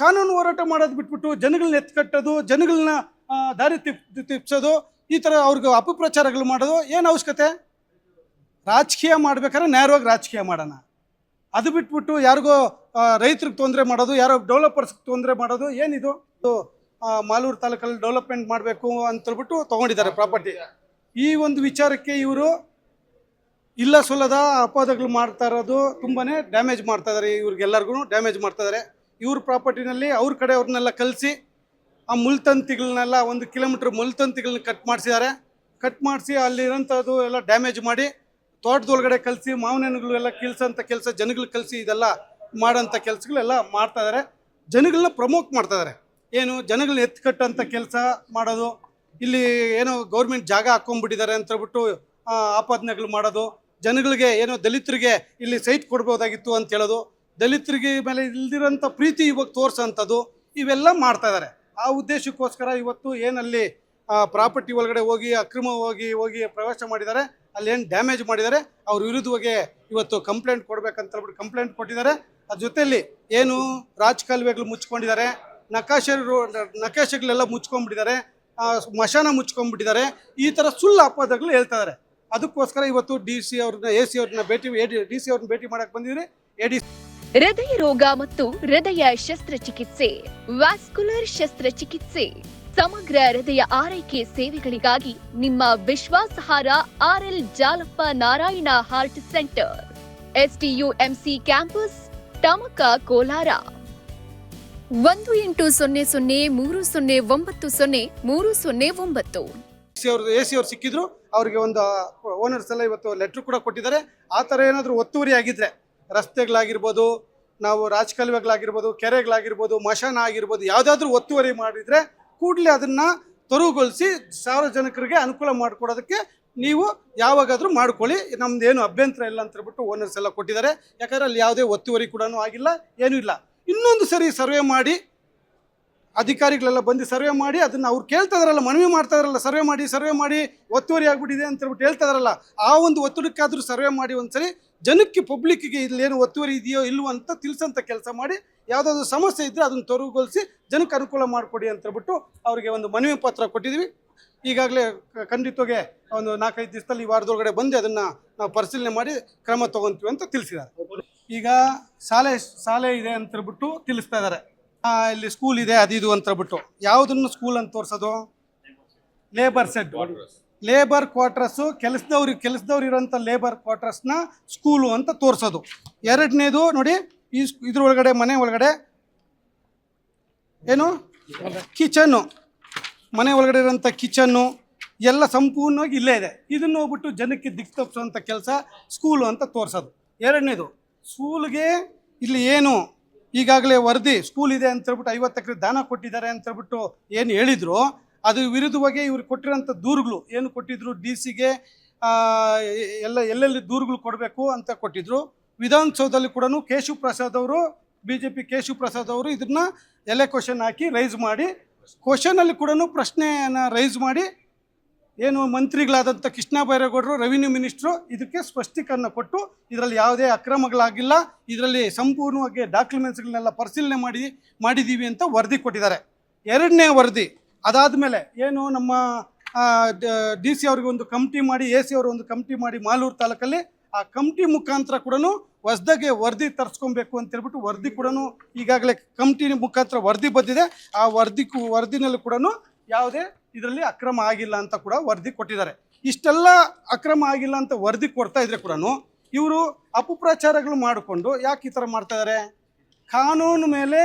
ಕಾನೂನು ಹೋರಾಟ ಮಾಡೋದು ಬಿಟ್ಬಿಟ್ಟು ಜನಗಳನ್ನ ಎತ್ಕಟ್ಟೋದು, ಜನಗಳನ್ನ ದಾರಿ ತಿಪ್ಸೋದು, ಈ ಥರ ಅವ್ರಿಗೆ ಅಪಪ್ರಚಾರಗಳು ಮಾಡೋದು ಏನು ಅವಶ್ಯಕತೆ? ರಾಜಕೀಯ ಮಾಡ್ಬೇಕಾದ್ರೆ ನೇರವಾಗಿ ರಾಜಕೀಯ ಮಾಡೋಣ. ಅದು ಬಿಟ್ಬಿಟ್ಟು ಯಾರಿಗೋ ರೈತರಿಗೆ ತೊಂದರೆ ಮಾಡೋದು, ಯಾರೋ ಡೆವಲಪರ್ಸ್ಗೆ ತೊಂದರೆ ಮಾಡೋದು ಏನಿದು? ಮಾಲೂರು ತಾಲೂಕಲ್ಲಿ ಡೆವಲಪ್ಮೆಂಟ್ ಮಾಡಬೇಕು ಅಂತೇಳ್ಬಿಟ್ಟು ತೊಗೊಂಡಿದ್ದಾರೆ ಪ್ರಾಪರ್ಟಿ. ಈ ಒಂದು ವಿಚಾರಕ್ಕೆ ಇವರು ಇಲ್ಲ ಸೊಲ್ಲದ ಅಪವಾದಗಳು ಮಾಡ್ತಾ ಇರೋದು, ತುಂಬಾ ಡ್ಯಾಮೇಜ್ ಮಾಡ್ತಾ ಇದ್ದಾರೆ. ಇವ್ರಿಗೆಲ್ಲರಿಗೂ ಡ್ಯಾಮೇಜ್ ಮಾಡ್ತಾ ಇದ್ದಾರೆ. ಇವ್ರ ಪ್ರಾಪರ್ಟಿನಲ್ಲಿ ಅವ್ರ ಕಡೆ ಅವ್ರನ್ನೆಲ್ಲ ಕಲಿಸಿ ಆ ಮುಳ್ತಂತಿಗಳನ್ನೆಲ್ಲ 1 ಕಿಲೋಮೀಟ್ರ್ ಮುಳ್ತಂತಿಗಳನ್ನ ಕಟ್ ಮಾಡಿಸಿದ್ದಾರೆ. ಕಟ್ ಮಾಡಿಸಿ ಅಲ್ಲಿರೋಂಥದ್ದು ಎಲ್ಲ ಡ್ಯಾಮೇಜ್ ಮಾಡಿ ತೋಟದೊಳಗಡೆ ಕಲಿಸಿ ಮಾವಿನಹಣ್ಣುಗಳೆಲ್ಲ ಕೀಳ್ಸೋಂಥ ಕೆಲಸ ಜನಗಳಿಗೆ ಕಲಿಸಿ ಇದೆಲ್ಲ ಮಾಡೋಂಥ ಕೆಲಸಗಳೆಲ್ಲ ಮಾಡ್ತಾ ಇದ್ದಾರೆ. ಜನಗಳನ್ನ ಪ್ರಮೋಟ್ ಮಾಡ್ತಾ ಇದ್ದಾರೆ. ಏನು ಜನಗಳನ್ನ ಎತ್ಕಟ್ಟಂಥ ಕೆಲಸ ಮಾಡೋದು, ಇಲ್ಲಿ ಏನೋ ಗೌರ್ಮೆಂಟ್ ಜಾಗ ಹಾಕ್ಕೊಂಡ್ಬಿಟ್ಟಿದ್ದಾರೆ ಅಂತ ಹೇಳ್ಬಿಟ್ಟು ಆಪಾದನೆಗಳು ಮಾಡೋದು, ಜನಗಳಿಗೆ ಏನೋ ದಲಿತರಿಗೆ ಇಲ್ಲಿ ಸೈಟ್ ಕೊಡ್ಬೋದಾಗಿತ್ತು ಅಂತ ಹೇಳೋದು, ದಲಿತರಿಗೆ ಮೇಲೆ ಇಲ್ದಿರೋಂಥ ಪ್ರೀತಿ ಇವಾಗ ತೋರಿಸೋಂಥದ್ದು, ಇವೆಲ್ಲ ಮಾಡ್ತಾ ಇದ್ದಾರೆ. ಆ ಉದ್ದೇಶಕ್ಕೋಸ್ಕರ ಇವತ್ತು ಏನಲ್ಲಿ ಪ್ರಾಪರ್ಟಿ ಒಳಗಡೆ ಹೋಗಿ ಅಕ್ರಮವಾಗಿ ಹೋಗಿ ಪ್ರವೇಶ ಮಾಡಿದ್ದಾರೆ, ಅಲ್ಲೇನು ಡ್ಯಾಮೇಜ್ ಮಾಡಿದ್ದಾರೆ, ಅವ್ರ ವಿರುದ್ಧವಾಗಿ ಇವತ್ತು ಕಂಪ್ಲೇಂಟ್ ಕೊಡ್ಬೇಕಂತ ಹೇಳ್ಬಿಟ್ಟು ಕಂಪ್ಲೇಂಟ್ ಕೊಟ್ಟಿದ್ದಾರೆ. ಅದ್ರ ಜೊತೆಯಲ್ಲಿ ಏನು ರಾಜಕಾಲುವೆಗಳು ಮುಚ್ಕೊಂಡಿದ್ದಾರೆ, ನಕಾಶೆಗಳೆಲ್ಲ ಮುಚ್ಕೊಂಡ್ಬಿಟ್ಟಿದ್ದಾರೆ, ಮಶಾನ ಮುಚ್ಕೊಂಡ್ಬಿಟ್ಟಿದ್ದಾರೆ, ಈ ಥರ ಸುಳ್ಳು ಅಪವಾದಗಳು ಹೇಳ್ತಾ ಇದ್ದಾರೆ. ಅದಕ್ಕೋಸ್ಕರ ಇವತ್ತು DC ಅವ್ರನ್ನ AC ಅವ್ರನ್ನ DC ಅವ್ರನ್ನ ಭೇಟಿ ಮಾಡಕ್ಕೆ ಬಂದಿದ್ದೀರಿ. ಹೃದಯ ರೋಗ ಮತ್ತು ಹೃದಯ ಶಸ್ತ್ರಚಿಕಿತ್ಸೆ, ವ್ಯಾಸ್ಕುಲರ್ ಶಸ್ತ್ರಚಿಕಿತ್ಸೆ, ಸಮಗ್ರ ಹೃದಯ ಆರೈಕೆ ಸೇವೆಗಳಿಗಾಗಿ ನಿಮ್ಮ ವಿಶ್ವಾಸಾರ್ಹ RL Jalappa Narayana heart centre, STUMC campus, Tamaka, Kolar. 180030090309. AC ಅವ್ರು ಸಿಕ್ಕಿದ್ರು, ಅವ್ರಿಗೆ ಒಂದು ಓನರ್ಸ್ ಎಲ್ಲ ಇವತ್ತು ಲೆಟ್ರ್ ಕೂಡ ಕೊಟ್ಟಿದ್ದಾರೆ. ಆ ಥರ ಏನಾದರೂ ಒತ್ತುವರಿ ಆಗಿದ್ರೆ, ರಸ್ತೆಗಳಾಗಿರ್ಬೋದು, ನಾವು ರಾಜಕಾಲುವೆಗಳಾಗಿರ್ಬೋದು, ಕೆರೆಗಳಾಗಿರ್ಬೋದು, ಮಶಾನ ಆಗಿರ್ಬೋದು, ಯಾವುದಾದ್ರೂ ಒತ್ತುವರಿ ಮಾಡಿದರೆ ಕೂಡಲೇ ಅದನ್ನು ತೆರವುಗೊಳಿಸಿ ಸಾರ್ವಜನಿಕರಿಗೆ ಅನುಕೂಲ ಮಾಡಿಕೊಡೋದಕ್ಕೆ ನೀವು ಯಾವಾಗಾದರೂ ಮಾಡ್ಕೊಳ್ಳಿ, ನಮ್ದೇನು ಅಭ್ಯಂತರ ಇಲ್ಲ ಅಂತ ಹೇಳ್ಬಿಟ್ಟು ಓನರ್ಸ್ ಎಲ್ಲ ಕೊಟ್ಟಿದ್ದಾರೆ. ಯಾಕಂದರೆ ಅಲ್ಲಿ ಯಾವುದೇ ಒತ್ತುವರಿ ಕೂಡ ಆಗಿಲ್ಲ, ಏನೂ ಇಲ್ಲ. ಇನ್ನೊಂದು ಸರಿ ಸರ್ವೆ ಮಾಡಿ, ಅಧಿಕಾರಿಗಳೆಲ್ಲ ಬಂದು ಸರ್ವೆ ಮಾಡಿ, ಅದನ್ನು ಅವ್ರು ಕೇಳ್ತಾ ಇದಾರಲ್ಲ, ಮನವಿ ಮಾಡ್ತಾ ಇದಾರಲ್ಲ, ಸರ್ವೆ ಮಾಡಿ ಒತ್ತುವರಿ ಆಗ್ಬಿಟ್ಟಿದೆ ಅಂತ ಹೇಳ್ಬಿಟ್ಟು ಹೇಳ್ತಾ ಇದಾರಲ್ಲ, ಆ ಒಂದು ಒತ್ತಡಕ್ಕಾದರೂ ಸರ್ವೆ ಮಾಡಿ ಒಂದ್ಸರಿ ಜನಕ್ಕೆ, ಪಬ್ಲಿಕ್ಕಿಗೆ ಇಲ್ಲೇನು ಒತ್ತುವರಿ ಇದೆಯೋ ಇಲ್ವೋ ಅಂತ ತಿಳಿಸೋಂಥ ಕೆಲಸ ಮಾಡಿ, ಯಾವುದಾದ್ರು ಸಮಸ್ಯೆ ಇದ್ದರೆ ಅದನ್ನು ತೆರವುಗೊಳಿಸಿ ಜನಕ್ಕೆ ಅನುಕೂಲ ಮಾಡಿಕೊಡಿ ಅಂತ ಹೇಳ್ಬಿಟ್ಟು ಅವರಿಗೆ ಒಂದು ಮನವಿ ಪತ್ರ ಕೊಟ್ಟಿದ್ದೀವಿ. ಈಗಾಗಲೇ ಖಂಡಿತವಾಗಿ ಒಂದು 4-5 ದಿವಸದಲ್ಲಿ ಈ ವಾರದೊಳಗಡೆ ಬಂದು ಅದನ್ನು ನಾವು ಪರಿಶೀಲನೆ ಮಾಡಿ ಕ್ರಮ ತೊಗೊತೀವಿ ಅಂತ ತಿಳಿಸಿದ್ದಾರೆ. ಈಗ ಶಾಲೆ ಇದೆ ಅಂತ ಹೇಳ್ಬಿಟ್ಟು ತಿಳಿಸ್ತಾ ಇದ್ದಾರೆ. ಇಲ್ಲಿ ಸ್ಕೂಲ್ ಇದೆ ಅದು ಅಂತ ಹೇಳ್ಬಿಟ್ಟು, ಯಾವುದನ್ನು ಸ್ಕೂಲ್ ಅಂತ ತೋರಿಸೋದು? ಲೇಬರ್ ಸೆಡ್, ಲೇಬರ್ ಕ್ವಾರ್ಟರ್ಸು, ಕೆಲಸದವ್ರು ಇರೋಂಥ ಲೇಬರ್ ಕ್ವಾರ್ಟರ್ಸ್ನ ಸ್ಕೂಲು ಅಂತ ತೋರಿಸೋದು. ಎರಡನೇದು ನೋಡಿ, ಇದ್ರೊಳಗಡೆ ಮನೆ ಒಳಗಡೆ ಏನು ಕಿಚನ್ನು, ಮನೆ ಒಳಗಡೆ ಇರೋಂಥ ಕಿಚನ್ನು ಎಲ್ಲ ಸಂಪೂರ್ಣವಾಗಿ ಇಲ್ಲೇ ಇದೆ. ಇದನ್ನು ಹೋಗ್ಬಿಟ್ಟು ಜನಕ್ಕೆ ದಿಕ್ಕು ತಪ್ಪಿಸೋಂಥ ಕೆಲಸ ಸ್ಕೂಲು ಅಂತ ತೋರಿಸೋದು. ಎರಡನೇದು, ಸ್ಕೂಲ್ಗೆ ಇಲ್ಲಿ ಏನು ಈಗಾಗಲೇ ವರದಿ ಸ್ಕೂಲ್ ಇದೆ ಅಂತ ಹೇಳ್ಬಿಟ್ಟು 50 ಎಕರೆ ದಾನ ಕೊಟ್ಟಿದ್ದಾರೆ ಅಂತ ಹೇಳ್ಬಿಟ್ಟು ಏನು ಹೇಳಿದ್ರು, ಅದು ವಿರುದ್ಧವಾಗಿ ಇವ್ರು ಕೊಟ್ಟಿರೋಂಥ ದೂರುಗಳು ಏನು ಕೊಟ್ಟಿದ್ರು, DC-ಗೆ ಎಲ್ಲೆಲ್ಲಿ ದೂರುಗಳು ಕೊಡಬೇಕು ಅಂತ ಕೊಟ್ಟಿದ್ರು. ವಿಧಾನಸೌಧದಲ್ಲಿ ಕೂಡ ಕೇಶವ್ ಪ್ರಸಾದ್ ಅವರು, BJP ಕೇಶವ್ ಪ್ರಸಾದ್ ಅವರು ಇದನ್ನ ಕ್ವಶನ್ ಹಾಕಿ ರೈಸ್ ಮಾಡಿ, ಕ್ವಶನಲ್ಲಿ ಕೂಡ ಪ್ರಶ್ನೆಯನ್ನು ರೈಸ್ ಮಾಡಿ, ಏನು ಮಂತ್ರಿಗಳಾದಂಥ ಕೃಷ್ಣ ಬೈರೇಗೌಡರು, ರೆವಿನ್ಯೂ ಮಿನಿಸ್ಟ್ರು ಇದಕ್ಕೆ ಸ್ಪಷ್ಟೀಕರಣ ಕೊಟ್ಟು, ಇದರಲ್ಲಿ ಯಾವುದೇ ಅಕ್ರಮಗಳಾಗಿಲ್ಲ, ಇದರಲ್ಲಿ ಸಂಪೂರ್ಣವಾಗಿ ಡಾಕ್ಯುಮೆಂಟ್ಸ್ಗಳನ್ನೆಲ್ಲ ಪರಿಶೀಲನೆ ಮಾಡಿದ್ದೀವಿ ಅಂತ ವರದಿ ಕೊಟ್ಟಿದ್ದಾರೆ. ಎರಡನೇ ವರದಿ ಅದಾದಮೇಲೆ ಏನು ನಮ್ಮ DC ಅವ್ರಿಗೆ ಒಂದು ಕಮಿಟಿ ಮಾಡಿ, AC ಅವರು ಒಂದು ಕಮಿಟಿ ಮಾಡಿ ಮಾಲೂರು ತಾಲೂಕಲ್ಲಿ, ಆ ಕಮಿಟಿ ಮುಖಾಂತರ ಕೂಡ ಹೊಸದಾಗಿ ವರದಿ ತರಿಸ್ಕೊಬೇಕು ಅಂತ ಹೇಳ್ಬಿಟ್ಟು ವರದಿ ಕೂಡ ಈಗಾಗಲೇ ಕಮಿಟಿ ಮುಖಾಂತರ ವರದಿ ಬಂದಿದೆ. ಆ ವರದಿನಲ್ಲಿ ಕೂಡ ಯಾವುದೇ ಇದರಲ್ಲಿ ಅಕ್ರಮ ಆಗಿಲ್ಲ ಅಂತ ಕೂಡ ವರದಿ ಕೊಟ್ಟಿದ್ದಾರೆ. ಇಷ್ಟೆಲ್ಲ ಅಕ್ರಮ ಆಗಿಲ್ಲ ಅಂತ ವರದಿ ಕೊಡ್ತಾ ಇದ್ರೆ ಕೂಡ ಇವರು ಅಪಪ್ರಚಾರಗಳು ಮಾಡಿಕೊಂಡು ಯಾಕೆ ಈ ಥರ ಮಾಡ್ತಾ ಇದ್ದಾರೆ? ಕಾನೂನು ಮೇಲೆ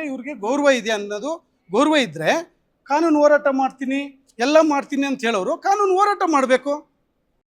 ಇವ್ರಿಗೆ ಗೌರವ ಇದೆ ಅನ್ನೋದು, ಗೌರವ ಇದ್ದರೆ ಕಾನೂನು ಹೋರಾಟ ಮಾಡ್ತೀನಿ ಎಲ್ಲ ಮಾಡ್ತೀನಿ ಅಂತ ಹೇಳೋರು ಕಾನೂನು ಹೋರಾಟ ಮಾಡಬೇಕು.